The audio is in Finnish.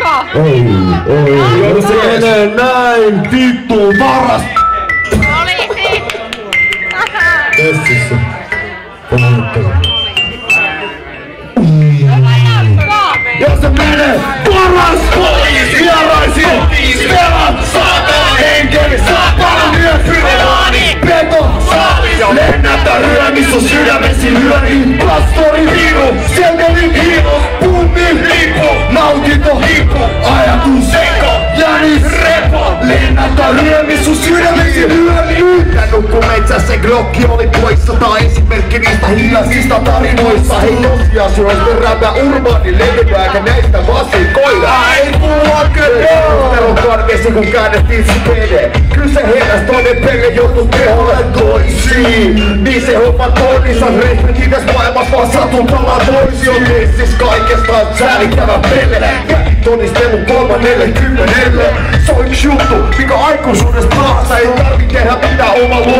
Jos se menee näin, vittu varas! Poliisi! Tessissä. Jos se menee varas! Poliisi! Vieraisiin! Velat! Saatana! Enkeli! Saatana! Nyökyrevaani! Peto! Saalis! Lennätä ryömi sun sydämesi hyöriin! Pastori! Hiiru! Sieltäni hiiru! Pummi! Liippu! Nautinto! Hiippu! Ajatus! Seiko! Jänis! Repo! Lennätä ryömi sun sydämesi hyöriin! Tän nukkumetsässä Glocki oli poissa. Tää esimerkki niistä hiljaisista tarinoissa. Hei tosiasioista räpä urbaani legendääkä näistä vasikoida. Ei puhua Perustelun karvesi kun käännettiin spede. Kyse heräs toinen pelle joutu teholle toisiin. Niin se homma toinissa respekti tässä maailmassa vaan satutalla toisio. Tessis kaikesta säälittävä pelle. Todistelun 340. Se on yks juttu mikä aikuisuudesta tahansa ei tarvi tehdä mitään oma luo.